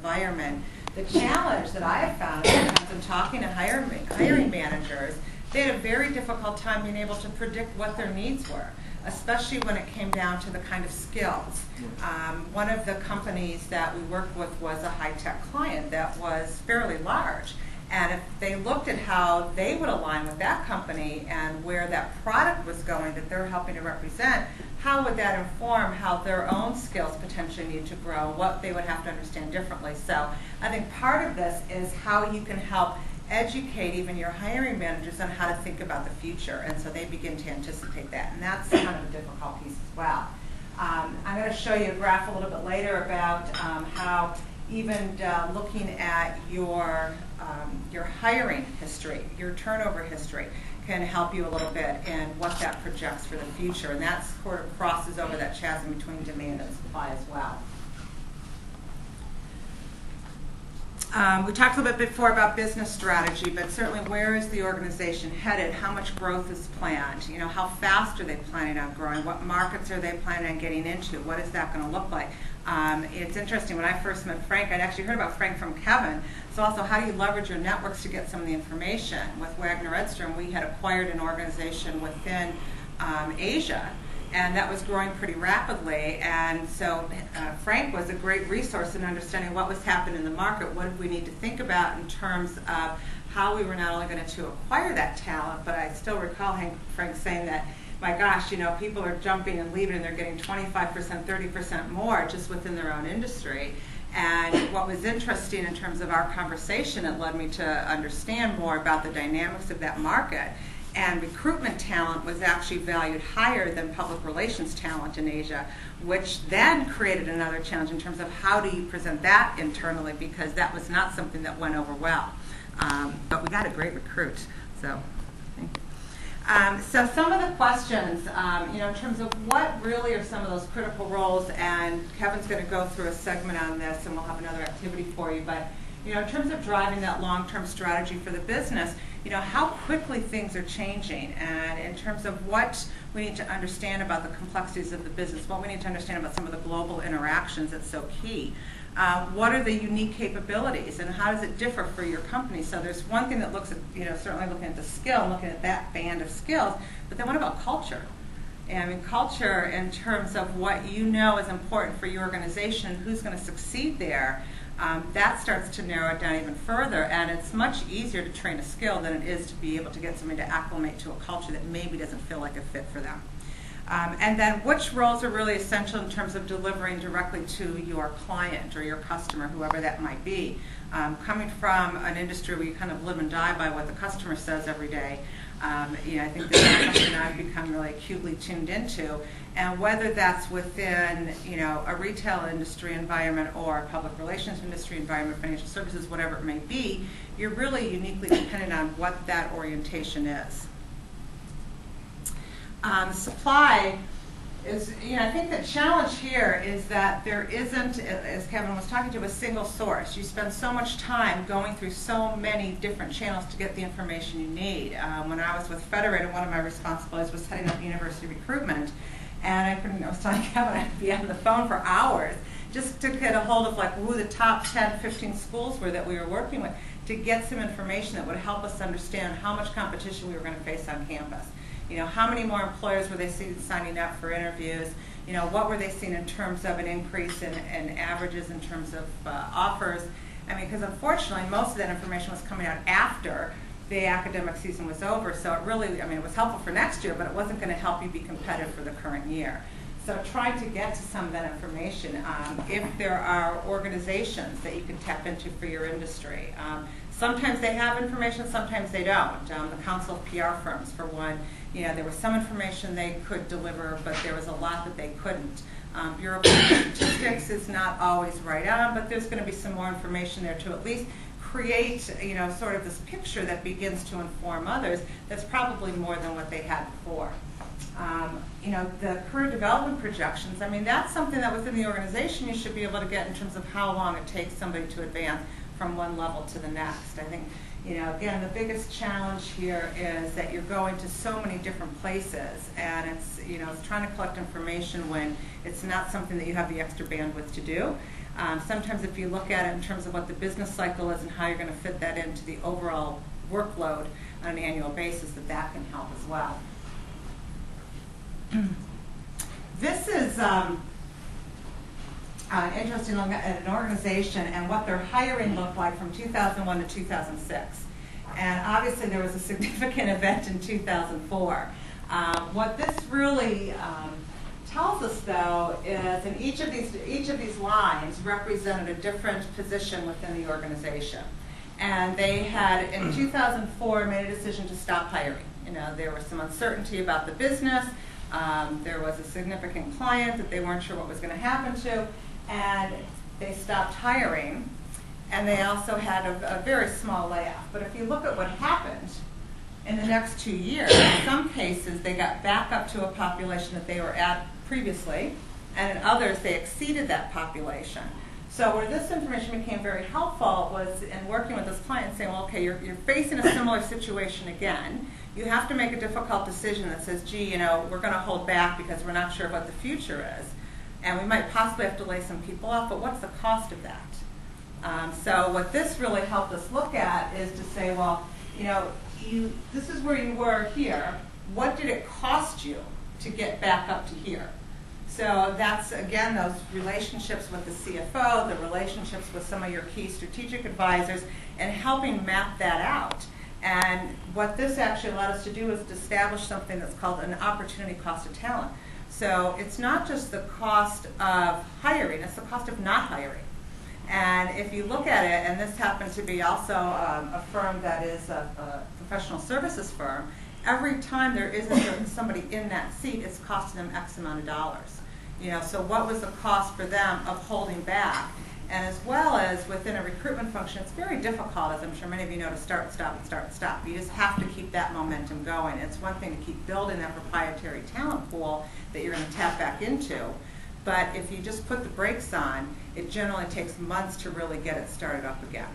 environment. The challenge that I have found in talking to hiring managers, they had a very difficult time being able to predict what their needs were, especially when it came down to the kind of skills. One of the companies that we worked with was a high-tech client that was fairly large. And if they looked at how they would align with that company and where that product was going that they're helping to represent, how would that inform how their own skills potentially need to grow, what they would have to understand differently. So I think part of this is how you can help educate even your hiring managers on how to think about the future, and so they begin to anticipate that. And that's kind of a difficult piece as well. I'm going to show you a graph a little bit later about how even looking at your hiring history, your turnover history, can help you a little bit in what that projects for the future. And that sort of crosses over that chasm between demand and supply as well. We talked a little bit before about business strategy, but certainly where is the organization headed? How much growth is planned? You know, how fast are they planning on growing? What markets are they planning on getting into? What is that going to look like? It's interesting, when I first met Frank, I'd actually heard about Frank from Kevin. So also, how do you leverage your networks to get some of the information? With Wagner Edstrom, we had acquired an organization within Asia, and that was growing pretty rapidly. And so Frank was a great resource in understanding what was happening in the market, what did we need to think about in terms of how we were not only going to acquire that talent, but I still recall Frank saying that, my gosh, you know, people are jumping and leaving and they're getting 25%, 30% more just within their own industry. And what was interesting in terms of our conversation, it led me to understand more about the dynamics of that market. And recruitment talent was actually valued higher than public relations talent in Asia, which then created another challenge in terms of how do you present that internally, because that was not something that went over well. But we got a great recruit, so thank you. So some of the questions, you know, in terms of what really are some of those critical roles, and Kevin's going to go through a segment on this, and we'll have another activity for you. But you know, in terms of driving that long-term strategy for the business, you know, how quickly things are changing, and in terms of what we need to understand about the complexities of the business, what we need to understand about some of the global interactions that's so key. What are the unique capabilities, and how does it differ for your company? So there's one thing that looks at, you know, certainly looking at the skill, looking at that band of skills, but then what about culture? And I mean, culture in terms of what you know is important for your organization, who's going to succeed there, that starts to narrow it down even further, and it's much easier to train a skill than it is to be able to get somebody to acclimate to a culture that maybe doesn't feel like a fit for them. And then which roles are really essential in terms of delivering directly to your client or your customer, whoever that might be. Coming from an industry where you kind of live and die by what the customer says every day, you know, I think this is something I've become really acutely tuned into. And whether that's within, you know, a retail industry environment or a public relations industry environment, financial services, whatever it may be, you're really uniquely dependent on what that orientation is. Supply is, you know, I think the challenge here is that there isn't, as Kevin was talking to, a single source. You spend so much time going through so many different channels to get the information you need. When I was with Federated, one of my responsibilities was heading up university recruitment, and I was telling Kevin I'd be on the phone for hours just to get a hold of like who the top 10, 15 schools were that we were working with, to get some information that would help us understand how much competition we were going to face on campus. You know, how many more employers were they seeing signing up for interviews? You know, what were they seeing in terms of an increase in averages in terms of offers? I mean, because unfortunately, most of that information was coming out after the academic season was over. So it really, I mean, it was helpful for next year, but it wasn't going to help you be competitive for the current year. So try to get to some of that information. If there are organizations that you can tap into for your industry. Sometimes they have information, sometimes they don't. The Council of PR Firms, for one, you know, there was some information they could deliver, but there was a lot that they couldn't. Bureau of Statistics is not always right on, but there's going to be some more information there to at least create, you know, sort of this picture that begins to inform others that's probably more than what they had before. You know, the career development projections, I mean, that's something that within the organization you should be able to get in terms of how long it takes somebody to advance from one level to the next. I think, you know, again, the biggest challenge here is that you're going to so many different places, and it's, you know, it's trying to collect information when it's not something that you have the extra bandwidth to do. Sometimes if you look at it in terms of what the business cycle is and how you're going to fit that into the overall workload on an annual basis, that can help as well. This is interesting looking at an organization and what their hiring looked like from 2001 to 2006. And obviously there was a significant event in 2004. What this really tells us, though, is in each of these lines represented a different position within the organization. And they had, in 2004, made a decision to stop hiring. You know, there was some uncertainty about the business. There was a significant client that they weren't sure what was going to happen to, and they stopped hiring. And they also had a very small layoff. But if you look at what happened in the next 2 years, in some cases they got back up to a population that they were at previously, and in others they exceeded that population. So where this information became very helpful was in working with this client saying, well, okay, you're facing a similar situation again. You have to make a difficult decision that says, gee, you know, we're going to hold back because we're not sure what the future is. And we might possibly have to lay some people off, but what's the cost of that? So what this really helped us look at is to say, well, you know, this is where you were here. What did it cost you to get back up to here? So that's, again, those relationships with the CFO, the relationships with some of your key strategic advisors, and helping map that out. And what this actually allowed us to do is to establish something that's called an opportunity cost of talent. So it's not just the cost of hiring, it's the cost of not hiring. And if you look at it, and this happened to be also a firm that is a professional services firm, every time there isn't somebody in that seat, it's costing them X amount of dollars. You know, so what was the cost for them of holding back? And as well as within a recruitment function, it's very difficult, as I'm sure many of you know, to start and stop and start and stop. You just have to keep that momentum going. It's one thing to keep building that proprietary talent pool that you're going to tap back into. But if you just put the brakes on, it generally takes months to really get it started up again.